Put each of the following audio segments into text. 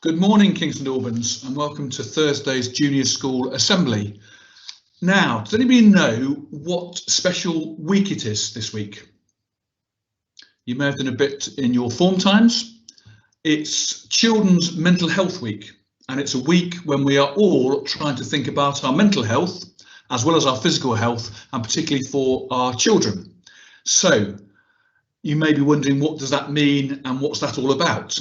Good morning, Kingston Albans, and welcome to Thursday's Junior School Assembly. Now, does anybody know what special week it is this week? You may have done a bit in your form times. It's Children's Mental Health Week, and it's a week when we are all trying to think about our mental health as well as our physical health, and particularly for our children. So you may be wondering, what does that mean and what's that all about?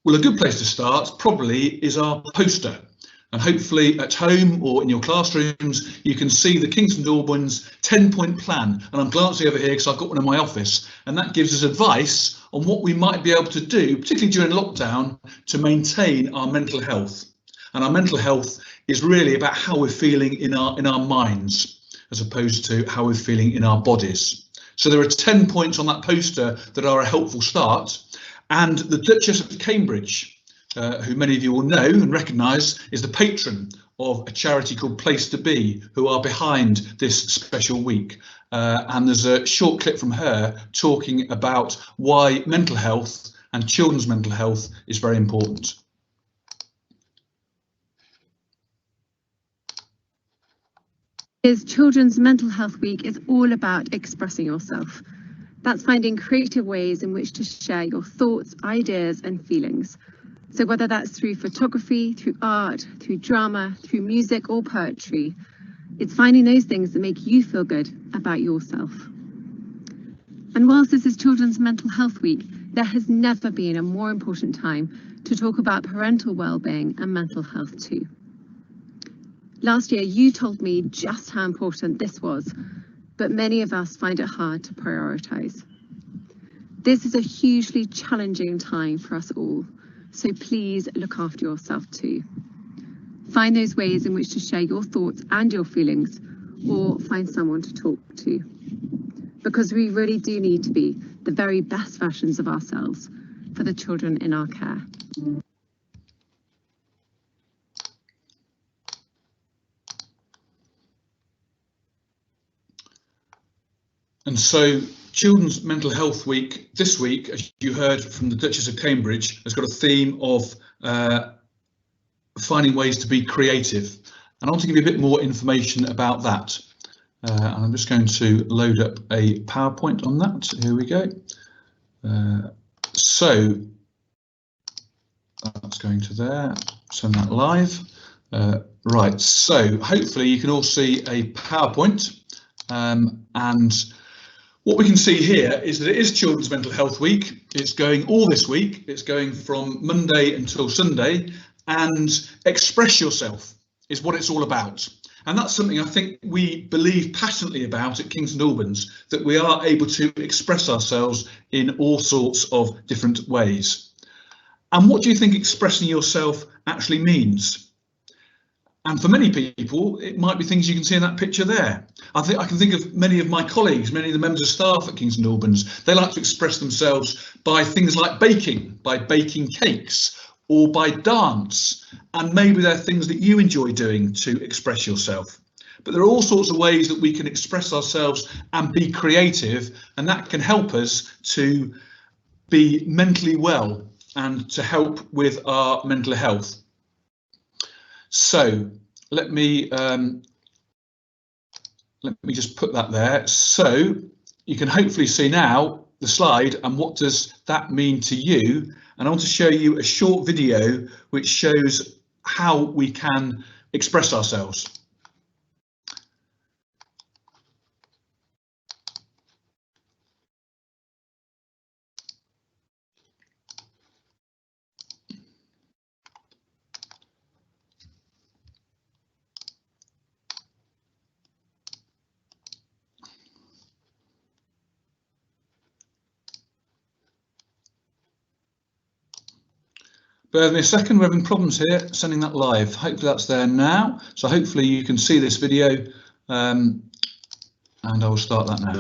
Well, a good place to start probably is our poster, and hopefully at home or in your classrooms you can see the Kingston Albans 10-point plan, and I'm glancing over here because I've got one in my office, and that gives us advice on what we might be able to do, particularly during lockdown, to maintain our mental health. And our mental health is really about how we're feeling in our minds as opposed to how we're feeling in our bodies. So there are 10 points on that poster that are a helpful start. And the Duchess of Cambridge, who many of you will know and recognise, is the patron of a charity called Place to Be, who are behind this special week. And there's a short clip from her talking about why mental health and children's mental health is very important. Children's Mental Health Week is all about expressing yourself. That's finding creative ways in which to share your thoughts, ideas and feelings. So whether that's through photography, through art, through drama, through music or poetry, it's finding those things that make you feel good about yourself. And whilst this is Children's Mental Health Week, there has never been a more important time to talk about parental wellbeing and mental health too. Last year, you told me just how important this was, but many of us find it hard to prioritise. This is a hugely challenging time for us all, so please look after yourself too. Find those ways in which to share your thoughts and your feelings, or find someone to talk to. Because we really do need to be the very best versions of ourselves for the children in our care. And so Children's Mental Health Week this week, as you heard from the Duchess of Cambridge, has got a theme of finding ways to be creative. And I want to give you a bit more information about that. I'm just going to load up a PowerPoint on that. Here we go. So that's going to there, send that live. Right, so hopefully you can all see a PowerPoint. And what we can see here is that it is Children's Mental Health Week. It's going all this week. It's going from Monday until Sunday, and express yourself is what it's all about. And that's something I think we believe passionately about at Kingston Albans, that we are able to express ourselves in all sorts of different ways. And what do you think expressing yourself actually means? And for many people, it might be things you can see in that picture there. I can think of many of my colleagues, many of the members of staff at Kingston Albans. They like to express themselves by things like baking cakes, or by dance. And maybe there are things that you enjoy doing to express yourself. But there are all sorts of ways that we can express ourselves and be creative, and that can help us to be mentally well and to help with our mental health. So let me just put that there. So you can hopefully see now the slide and what does that mean to you. And I want to show you a short video which shows how we can express ourselves. Bear with me a second, we're having problems here sending that live. Hopefully that's there now. So hopefully you can see this video, and I will start that now.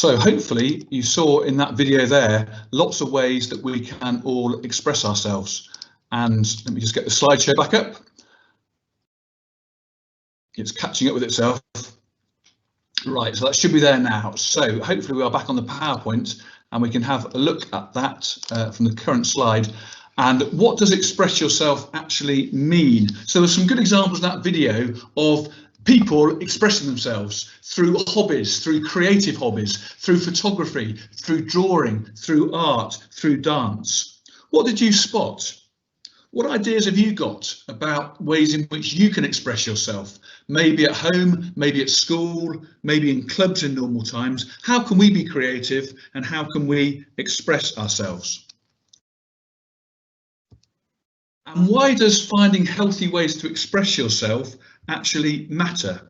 So hopefully you saw in that video there lots of ways that we can all express ourselves. And let me just get the slideshow back up. It's catching up with itself. Right, so that should be there now. So hopefully we are back on the PowerPoint and we can have a look at that from the current slide. And what does express yourself actually mean? So there's some good examples in that video of people expressing themselves through hobbies, through creative hobbies, through photography, through drawing, through art, through dance. What did you spot? What ideas have you got about ways in which you can express yourself? Maybe at home, maybe at school, maybe in clubs in normal times. How can we be creative and how can we express ourselves? And why does finding healthy ways to express yourself actually matter?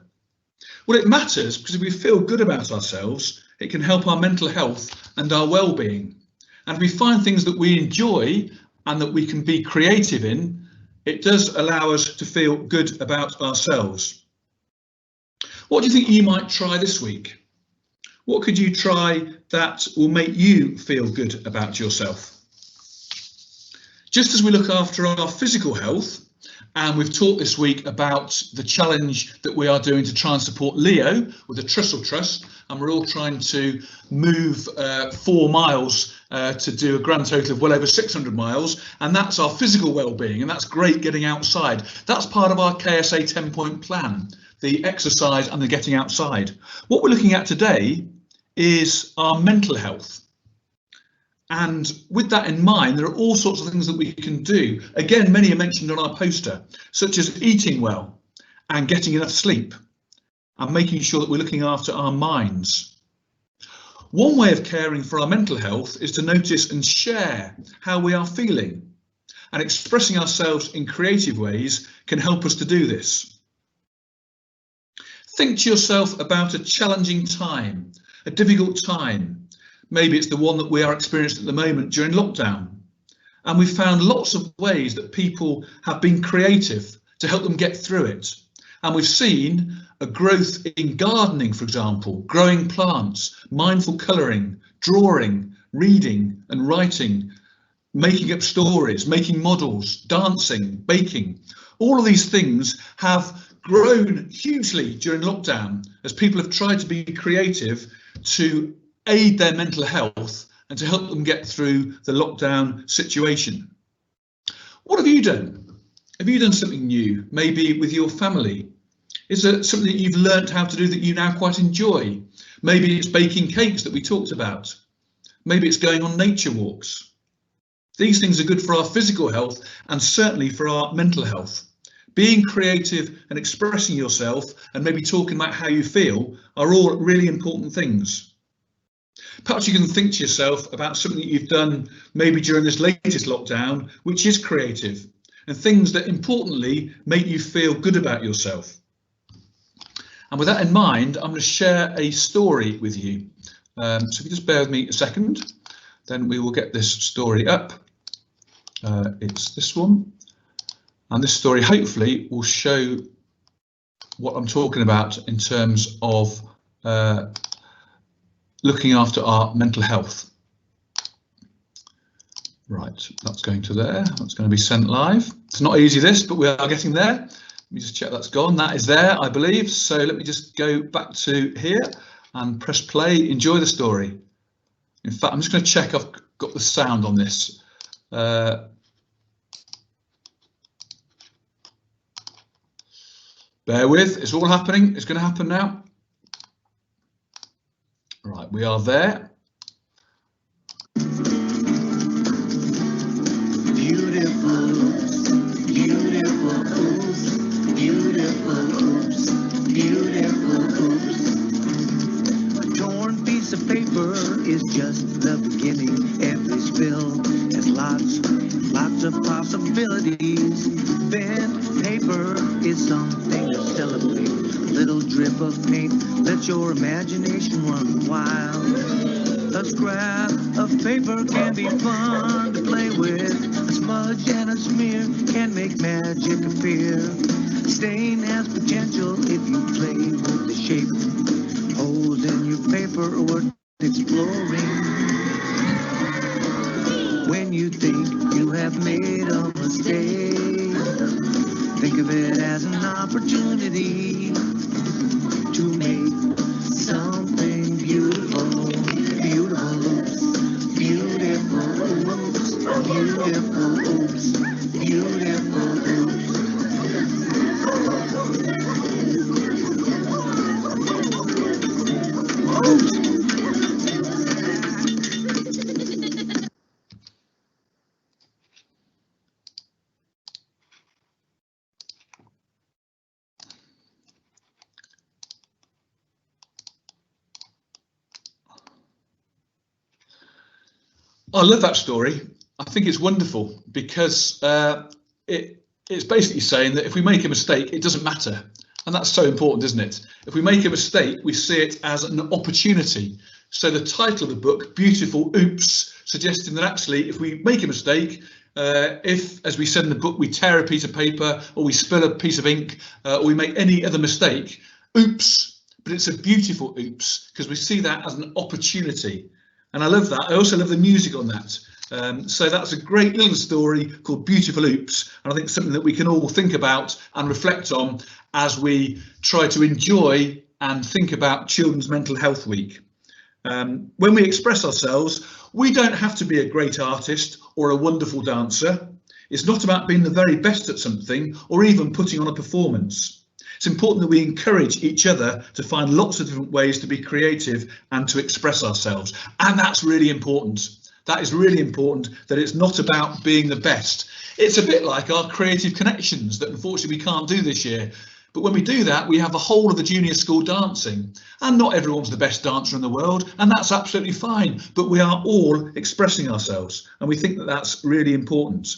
Well, it matters because if we feel good about ourselves, it can help our mental health and our well-being. And if we find things that we enjoy and that we can be creative in, it does allow us to feel good about ourselves. What do you think you might try this week? What could you try that will make you feel good about yourself? Just as we look after our physical health, and we've talked this week about the challenge that we are doing to try and support Leo with the Trussell Trust, and we're all trying to move 4 miles to do a grand total of well over 600 miles, and that's our physical well-being, and that's great getting outside. That's part of our KSA 10-point plan, the exercise and the getting outside. What we're looking at today is our mental health. And with that in mind, there are all sorts of things that we can do. Again, many are mentioned on our poster, such as eating well and getting enough sleep and making sure that we're looking after our minds. One way of caring for our mental health is to notice and share how we are feeling, and expressing ourselves in creative ways can help us to do this. Think to yourself about a challenging time, a difficult time. Maybe it's the one that we are experiencing at the moment during lockdown. And we've found lots of ways that people have been creative to help them get through it. And we've seen a growth in gardening, for example, growing plants, mindful colouring, drawing, reading and writing, making up stories, making models, dancing, baking. All of these things have grown hugely during lockdown as people have tried to be creative to aid their mental health and to help them get through the lockdown situation. What have you done? Have you done something new, maybe with your family? Is it something that you've learned how to do that you now quite enjoy? Maybe it's baking cakes that we talked about. Maybe it's going on nature walks. These things are good for our physical health and certainly for our mental health. Being creative and expressing yourself and maybe talking about how you feel are all really important things. Perhaps you can think to yourself about something that you've done maybe during this latest lockdown, which is creative, and things that importantly make you feel good about yourself. And with that in mind, I'm going to share a story with you. So if you just bear with me a second, then we will get this story up. It's this one. And this story hopefully will show what I'm talking about in terms of looking after our mental health. Right, that's going to there. That's going to be sent live. It's not easy this, but we are getting there. Let me just check that's gone. That is there, I believe. So let me just go back to here and press play. Enjoy the story. In fact, I'm just going to check I've got the sound on this. Bear with, it's all happening. It's going to happen now. Right, we are there. Beautiful, beautiful oops, beautiful oops, beautiful oops. A torn piece of paper is just the beginning. Every spill has lots of possibilities. Bent paper is something to celebrate. A little drip of paint lets your imagination run wild. A scrap of paper can be fun to play with. A smudge and a smear can make magic appear. Stain has potential if you play with the shape. Holes in your paper or exploring. When you think you have made a mistake, think of it as an opportunity to make something beautiful. Beautiful oops, beautiful oops, beautiful oops, beautiful oops. I love that story. I think it's wonderful because it's basically saying that if we make a mistake, it doesn't matter. And that's so important, isn't it? If we make a mistake, we see it as an opportunity. So the title of the book, Beautiful Oops, suggesting that actually if we make a mistake, if, as we said in the book, we tear a piece of paper or we spill a piece of ink or we make any other mistake, oops, but it's a beautiful oops because we see that as an opportunity. And I love that. I also love the music on that. So that's a great little story called Beautiful Oops. And I think something that we can all think about and reflect on as we try to enjoy and think about Children's Mental Health Week. When we express ourselves, we don't have to be a great artist or a wonderful dancer. It's not about being the very best at something or even putting on a performance. It's important that we encourage each other to find lots of different ways to be creative and to express ourselves. And that's really important. That is really important, that it's not about being the best. It's a bit like our creative connections that unfortunately we can't do this year. But when we do that, we have the whole of the junior school dancing. And not everyone's the best dancer in the world, and that's absolutely fine. But we are all expressing ourselves, and we think that that's really important.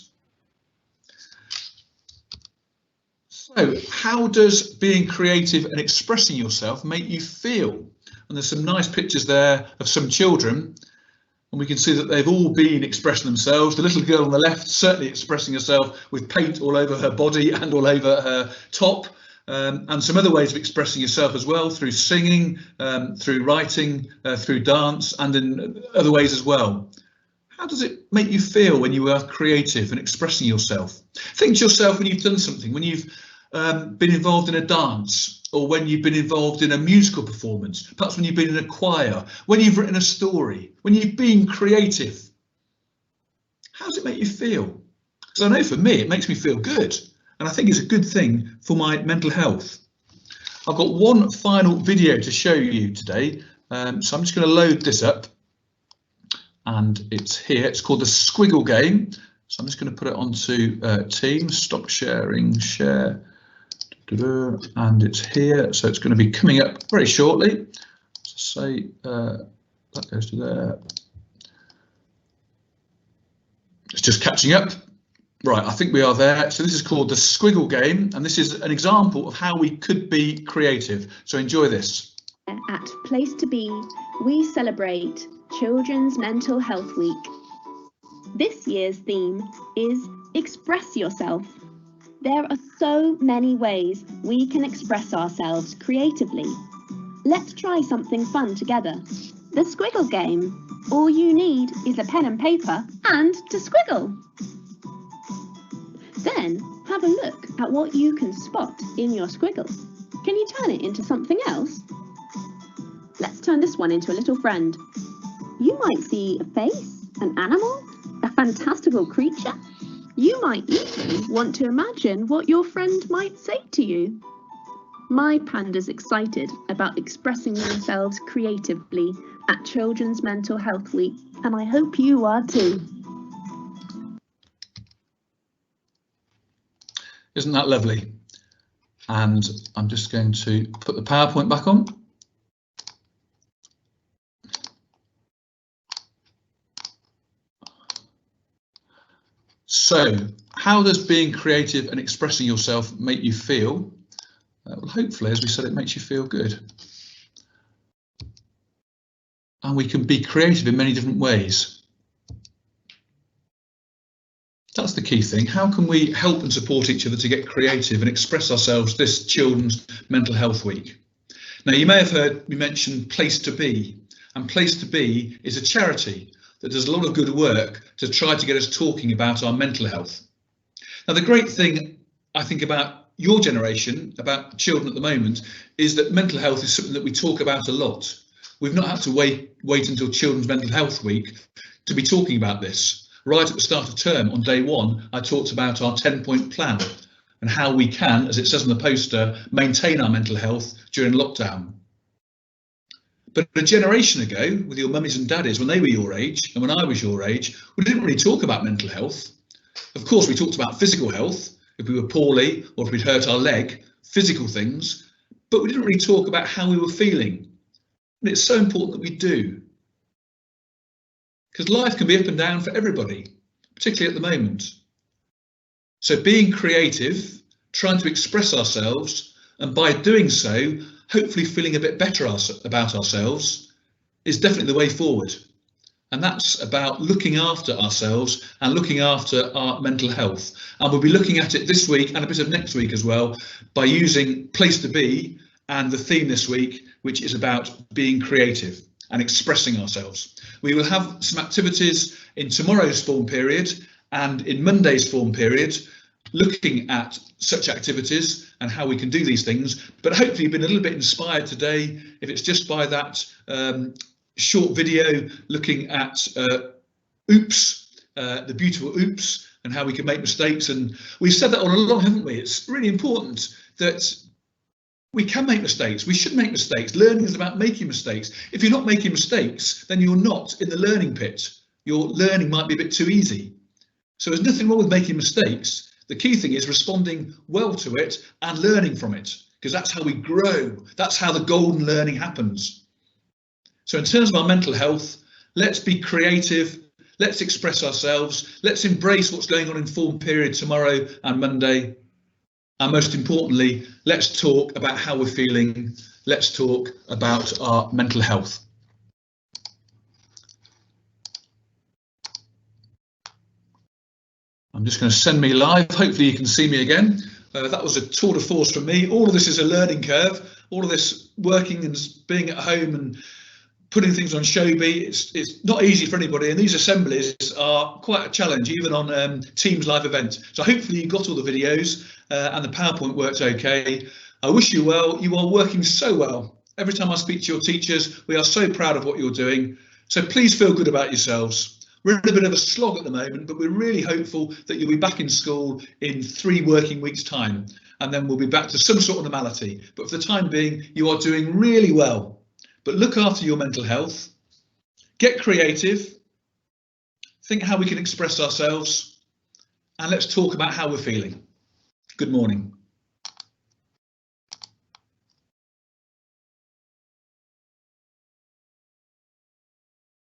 So how does being creative and expressing yourself make you feel? And there's some nice pictures there of some children, and we can see that they've all been expressing themselves. The little girl on the left certainly expressing herself with paint all over her body and all over her top, and some other ways of expressing yourself as well, through singing, through writing, through dance, and in other ways as well. How does it make you feel when you are creative and expressing yourself? Think to yourself when you've done something, when you've been involved in a dance, or when you've been involved in a musical performance, perhaps when you've been in a choir, when you've written a story, when you've been creative. How does it make you feel? Because I know for me, it makes me feel good. And I think it's a good thing for my mental health. I've got one final video to show you today. So I'm just going to load this up. And it's here. It's called the Squiggle Game. So I'm just going to put it onto Teams, stop sharing, share. And it's here, so it's going to be coming up very shortly. So say that goes to there. It's just catching up. Right, I think we are there. So this is called the Squiggle Game, and this is an example of how we could be creative. So enjoy this. At Place to Be, we celebrate Children's Mental Health Week. This year's theme is Express Yourself. There are so many ways we can express ourselves creatively. Let's try something fun together. The Squiggle Game. All you need is a pen and paper and to squiggle. Then have a look at what you can spot in your squiggle. Can you turn it into something else? Let's turn this one into a little friend. You might see a face, an animal, a fantastical creature. You might even want to imagine what your friend might say to you. My panda's excited about expressing themselves creatively at Children's Mental Health Week, and I hope you are too. Isn't that lovely? And I'm just going to put the PowerPoint back on. So, how does being creative and expressing yourself make you feel? Well, hopefully, as we said, it makes you feel good. And we can be creative in many different ways. That's the key thing. How can we help and support each other to get creative and express ourselves this Children's Mental Health Week? Now, you may have heard me mention Place to Be. and Place to Be is a charity that does a lot of good work to try to get us talking about our mental health. Now, the great thing I think about your generation, about children at the moment, is that mental health is something that we talk about a lot. We've not had to wait until Children's Mental Health Week to be talking about this. Right at the start of term, on day one, I talked about our 10-point plan and how we can, as it says on the poster, maintain our mental health during lockdown. But a generation ago, with your mummies and daddies, when they were your age and when I was your age, we didn't really talk about mental health. Of course, we talked about physical health, if we were poorly or if we'd hurt our leg, physical things, but we didn't really talk about how we were feeling. And it's so important that we do. Because life can be up and down for everybody, particularly at the moment. So being creative, trying to express ourselves, and by doing so, hopefully feeling a bit better about ourselves, is definitely the way forward. And that's about looking after ourselves and looking after our mental health. And we'll be looking at it this week and a bit of next week as well by using Place to Be and the theme this week, which is about being creative and expressing ourselves. We will have some activities in tomorrow's form period and in Monday's form period, looking at such activities and how we can do these things. But hopefully you've been a little bit inspired today, if it's just by that short video looking at oops, the beautiful oops, and how we can make mistakes. And we've said that all along, haven't we? It's really important that we can make mistakes. We should make mistakes. Learning is about making mistakes. If you're not making mistakes, then you're not in the learning pit. Your learning might be a bit too easy. So there's nothing wrong with making mistakes. The key thing is responding well to it and learning from it, because that's how we grow. That's how the golden learning happens. So in terms of our mental health, let's be creative. Let's express ourselves. Let's embrace what's going on in form period tomorrow and Monday. And most importantly, let's talk about how we're feeling. Let's talk about our mental health. I'm just going to send me live. Hopefully you can see me again. That was a tour de force from me. All of this is a learning curve. All of this working and being at home and putting things on Showbie, it's not easy for anybody, and these assemblies are quite a challenge, even on Teams live events. So hopefully you got all the videos and the PowerPoint worked okay. I wish you well. You are working so well. Every time I speak to your teachers, we are so proud of what you're doing. So please feel good about yourselves. We're in a bit of a slog at the moment, but we're really hopeful that you'll be back in school in 3 working weeks' time, and then we'll be back to some sort of normality. But for the time being, you are doing really well. But look after your mental health, get creative, think how we can express ourselves, and let's talk about how we're feeling. Good morning.